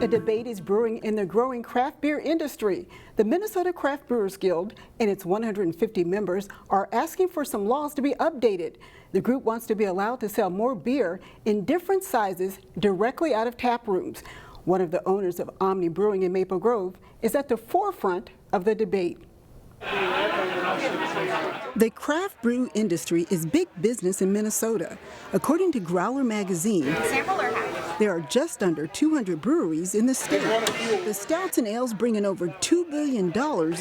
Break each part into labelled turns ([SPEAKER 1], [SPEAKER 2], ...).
[SPEAKER 1] A debate is brewing in the growing craft beer industry. The Minnesota Craft Brewers Guild and its 150 members are asking for some laws to be updated. The group wants to be allowed to sell more beer in different sizes directly out of tap rooms. One of the owners of Omni Brewing in Maple Grove is at the forefront of the debate. The craft brew industry is big business in Minnesota. According to Growler magazine, there are just under 200 breweries in the state. The stouts and ales bring in over $2 billion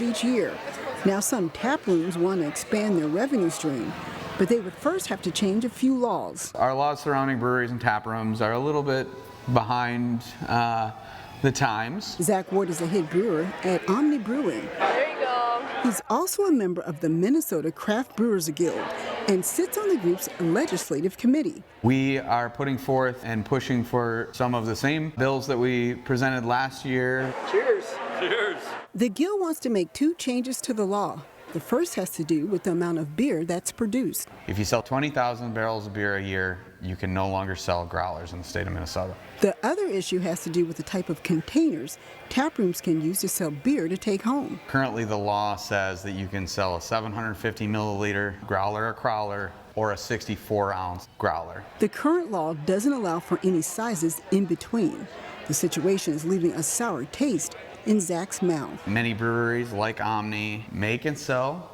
[SPEAKER 1] each year. Now some tap rooms want to expand their revenue stream, but they would first have to change a few laws.
[SPEAKER 2] Our laws surrounding breweries and tap rooms are a little bit behind the times.
[SPEAKER 1] Zach Ward is a head brewer at Omni Brewing.
[SPEAKER 3] There you go.
[SPEAKER 1] He's also a member of the Minnesota Craft Brewers Guild and sits on the group's legislative committee.
[SPEAKER 2] We are putting forth and pushing for some of the same bills that we presented last year.
[SPEAKER 4] Cheers. Cheers.
[SPEAKER 1] The Guild wants to make two changes to the law. The first has to do with the amount of beer that's produced.
[SPEAKER 2] If you sell 20,000 barrels of beer a year, you can no longer sell growlers in the state of Minnesota.
[SPEAKER 1] The other issue has to do with the type of containers tap rooms can use to sell beer to take home.
[SPEAKER 2] Currently, the law says that you can sell a 750 milliliter growler or crowler or a 64-ounce growler.
[SPEAKER 1] The current law doesn't allow for any sizes in between. The situation is leaving a sour taste in Zach's mouth.
[SPEAKER 2] Many breweries like Omni make and sell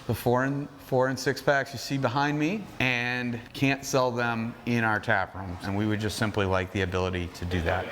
[SPEAKER 2] the 4 and 6 packs you see behind me and can't sell them in our tap rooms, and we would just simply like the ability to do that.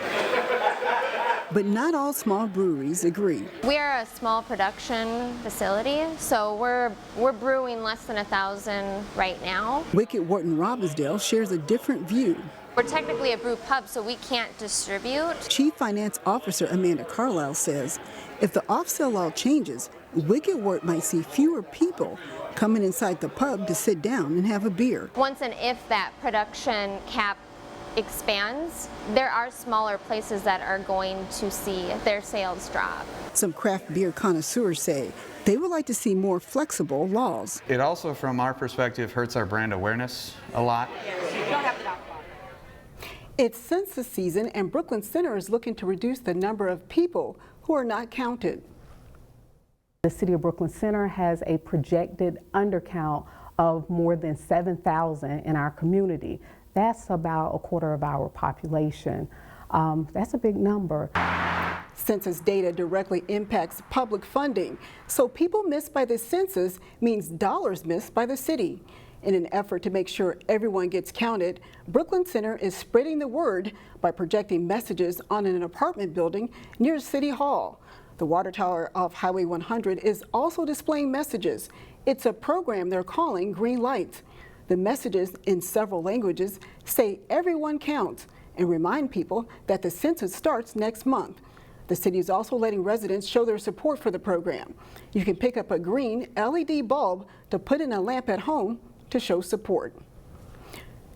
[SPEAKER 1] But not all small breweries agree.
[SPEAKER 3] We are a small production facility, so we're brewing less than 1,000 right now.
[SPEAKER 1] Wicked Wharton Robbinsdale shares a different view.
[SPEAKER 3] We're technically a brew pub, so we can't distribute.
[SPEAKER 1] Chief Finance Officer Amanda Carlisle says if the off-sale law changes, Wicked Wart might see fewer people coming inside the pub to sit down and have a beer.
[SPEAKER 3] Once and if that production cap expands, there are smaller places that are going to see their sales drop.
[SPEAKER 1] Some craft beer connoisseurs say they would like to see more flexible laws.
[SPEAKER 2] It also, from our perspective, hurts our brand awareness a lot.
[SPEAKER 1] It's census season, and Brooklyn Center is looking to reduce the number of people who are not counted.
[SPEAKER 5] The City of Brooklyn Center has a projected undercount of more than 7,000 in our community. That's about a quarter of our population. That's a big number.
[SPEAKER 1] Census data directly impacts public funding, so people missed by the census means dollars missed by the city. In an effort to make sure everyone gets counted, Brooklyn Center is spreading the word by projecting messages on an apartment building near City Hall. The water tower off Highway 100 is also displaying messages. It's a program they're calling Green Lights. The messages in several languages say everyone counts and remind people that the census starts next month. The city is also letting residents show their support for the program. You can pick up a green LED bulb to put in a lamp at home to show support.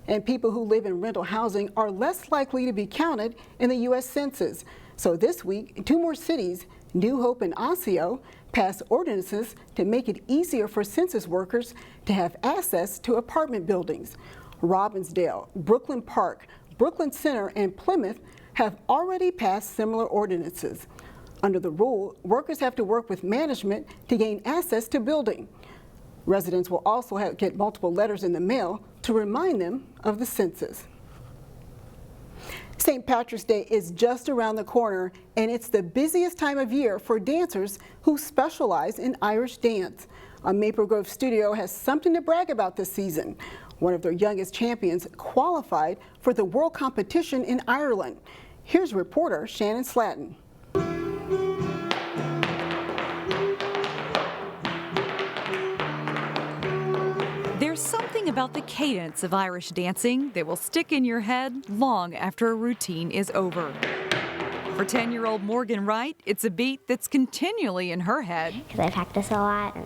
[SPEAKER 1] And people who live in rental housing are less likely to be counted in the U.S. Census. So this week, 2 more cities, New Hope and Osseo, passed ordinances to make it easier for census workers to have access to apartment buildings. Robbinsdale, Brooklyn Park, Brooklyn Center, and Plymouth have already passed similar ordinances. Under the rule, workers have to work with management to gain access to building. Residents will also get multiple letters in the mail to remind them of the census. St. Patrick's Day is just around the corner, and it's the busiest time of year for dancers who specialize in Irish dance. Our Maple Grove studio has something to brag about this season. One of their youngest champions qualified for the world competition in Ireland. Here's reporter Shannon Slatton.
[SPEAKER 6] There's something about the cadence of Irish dancing that will stick in your head long after a routine is over. For 10-year-old Morgan Wright, it's a beat that's continually in her head.
[SPEAKER 7] Because I practice a lot,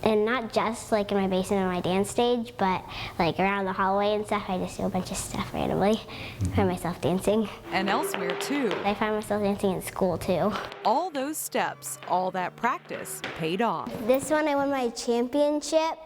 [SPEAKER 7] and not just like in my basement or my dance stage, but like around the hallway and stuff. I just do a bunch of stuff randomly. I find myself dancing.
[SPEAKER 6] And elsewhere too.
[SPEAKER 7] I find myself dancing in school too.
[SPEAKER 6] All those steps, all that practice paid off.
[SPEAKER 7] This one I won my championship.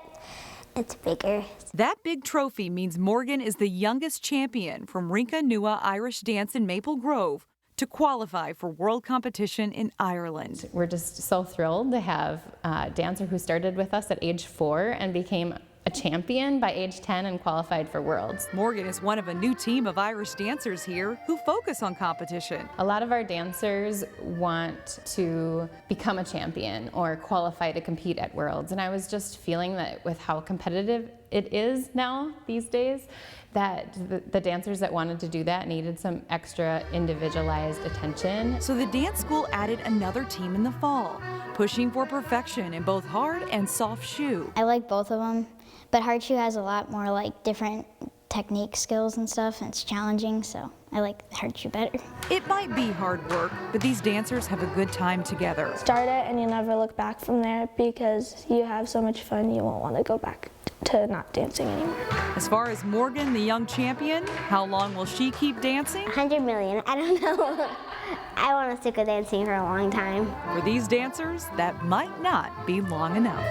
[SPEAKER 7] It's bigger.
[SPEAKER 6] That big trophy means Morgan is the youngest champion from Rinca Irish Dance in Maple Grove to qualify for world competition in Ireland.
[SPEAKER 4] We're just so thrilled to have a dancer who started with us at age 4 and became a champion by age 10 and qualified for Worlds.
[SPEAKER 6] Morgan is one of a new team of Irish dancers here who focus on competition.
[SPEAKER 4] A lot of our dancers want to become a champion or qualify to compete at Worlds, and I was just feeling that with how competitive it is now these days, that the dancers that wanted to do that needed some extra individualized attention.
[SPEAKER 6] So the dance school added another team in the fall, pushing for perfection in both hard and soft shoe.
[SPEAKER 7] I like both of them, but hard shoe has a lot more like different technique skills and stuff, and it's challenging, so I like hard shoe better.
[SPEAKER 6] It might be hard work, but these dancers have a good time together.
[SPEAKER 8] Start it and you never look back from there because you have so much fun you won't want to go back to not dancing anymore.
[SPEAKER 6] As far as Morgan, the young champion, how long will she keep dancing?
[SPEAKER 7] 100 million, I don't know. I want to stick with dancing for a long time.
[SPEAKER 6] For these dancers, that might not be long enough.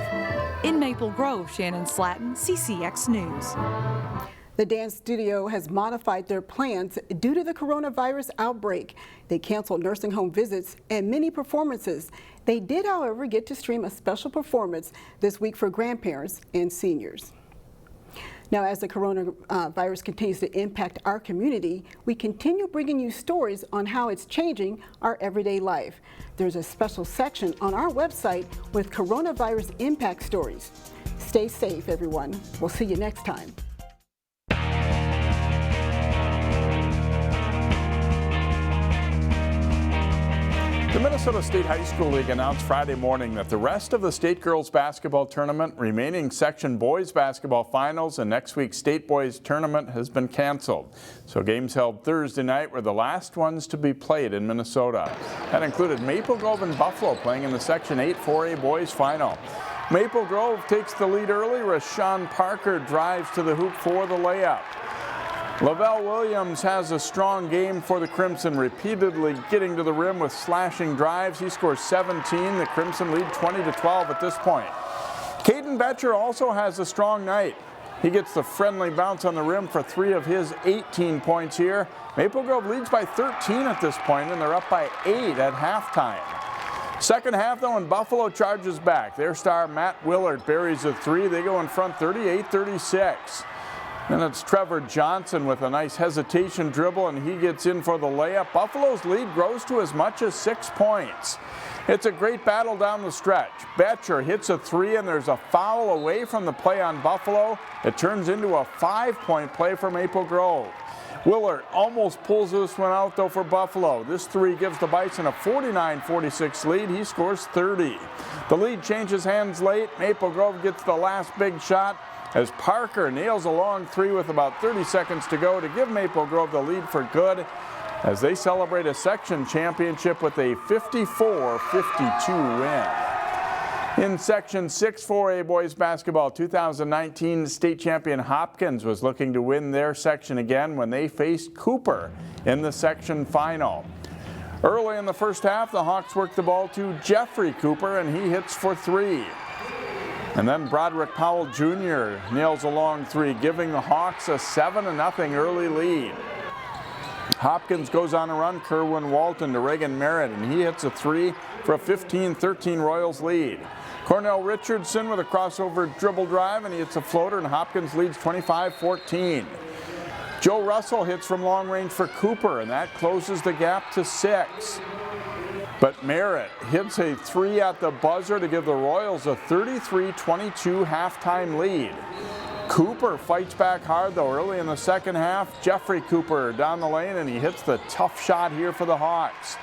[SPEAKER 6] In Maple Grove, Shannon Slatton, CCX News.
[SPEAKER 1] The dance studio has modified their plans due to the coronavirus outbreak. They canceled nursing home visits and many performances. They did, however, get to stream a special performance this week for grandparents and seniors. Now, as the coronavirus continues to impact our community, we continue bringing you stories on how it's changing our everyday life. There's a special section on our website with coronavirus impact stories. Stay safe, everyone. We'll see you next time.
[SPEAKER 9] The Minnesota State High School League announced Friday morning that the rest of the state girls basketball tournament, remaining section boys basketball finals, and next week's state boys tournament has been canceled. So games held Thursday night were the last ones to be played in Minnesota. That included Maple Grove and Buffalo playing in the Section 8 4A boys final. Maple Grove takes the lead early. Rashawn Parker drives to the hoop for the layup. Lavelle Williams has a strong game for the Crimson, repeatedly getting to the rim with slashing drives. He scores 17. The Crimson lead 20-12 at this point. Caden Betcher also has a strong night. He gets the friendly bounce on the rim for 3 of his 18 points here. Maple Grove leads by 13 at this point, and they're up by 8 at halftime. Second half, though, and Buffalo charges back. Their star Matt Willard buries a 3. They go in front 38-36. Then it's Trevor Johnson with a nice hesitation dribble, and he gets in for the layup. Buffalo's lead grows to as much as 6 points. It's a great battle down the stretch. Betcher hits a 3, and there's a foul away from the play on Buffalo. It turns into a 5-point play for Maple Grove. Willard almost pulls this one out, though, for Buffalo. This 3 gives the Bison a 49-46 lead. He scores 30. The lead changes hands late. Maple Grove gets the last big shot as Parker nails a long 3 with about 30 seconds to go to give Maple Grove the lead for good as they celebrate a section championship with a 54-52 win. In Section 6 4A boys basketball, 2019 state champion Hopkins was looking to win their section again when they faced Cooper in the section final. Early in the first half, the Hawks worked the ball to Jeffrey Cooper, and he hits for 3. And then Broderick Powell Jr. nails a long 3, giving the Hawks a 7-0 early lead. Hopkins goes on a run. Kerwin Walton to Reagan Merritt, and he hits a 3 for a 15-13 Royals lead. Cornell Richardson with a crossover dribble drive, and he hits a floater, and Hopkins leads 25-14. Joe Russell hits from long range for Cooper, and that closes the gap to 6. But Merritt hits a 3 at the buzzer to give the Royals a 33-22 halftime lead. Cooper fights back hard, though, early in the second half. Jeffrey Cooper down the lane, and he hits the tough shot here for the Hawks.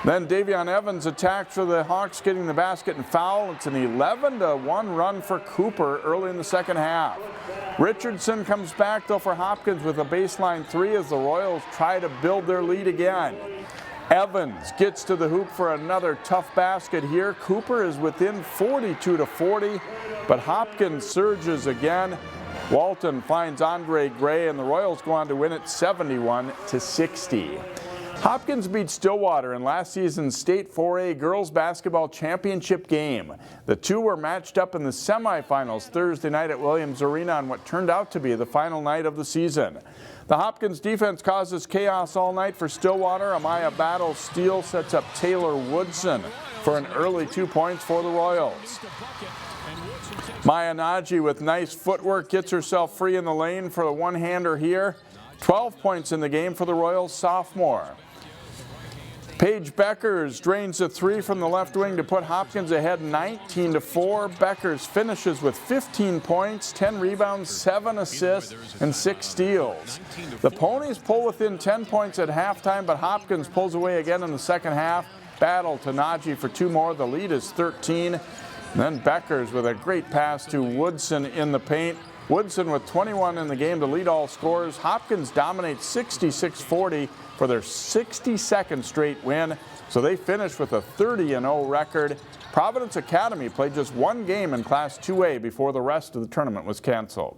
[SPEAKER 9] Then Davion Evans attacks for the Hawks, getting the basket and foul. It's an 11-1 run for Cooper early in the second half. Richardson comes back, though, for Hopkins with a baseline 3 as the Royals try to build their lead again. Evans gets to the hoop for another tough basket here. Cooper is within 42-40, but Hopkins surges again. Walton finds Andre Gray, and the Royals go on to win it 71-60. Hopkins beat Stillwater in last season's State 4A Girls Basketball Championship game. The two were matched up in the semifinals Thursday night at Williams Arena on what turned out to be the final night of the season. The Hopkins defense causes chaos all night for Stillwater. Amaya Battle steal sets up Taylor Woodson for an early 2 points for the Royals. Maya Naji with nice footwork gets herself free in the lane for the one-hander here. 12 points in the game for the Royals sophomore. Paige Beckers drains a three from the left wing to put Hopkins ahead 19-4. Beckers finishes with 15 points, 10 rebounds, 7 assists, and 6 steals. The Ponies pull within 10 points at halftime, but Hopkins pulls away again in the second half. Battle to Naji for 2 more. The lead is 13. And then Beckers with a great pass to Woodson in the paint. Woodson with 21 in the game to lead all scorers. Hopkins dominates 66-40 for their 62nd straight win, so they finish with a 30-0 record. Providence Academy played just 1 game in Class 2A before the rest of the tournament was canceled.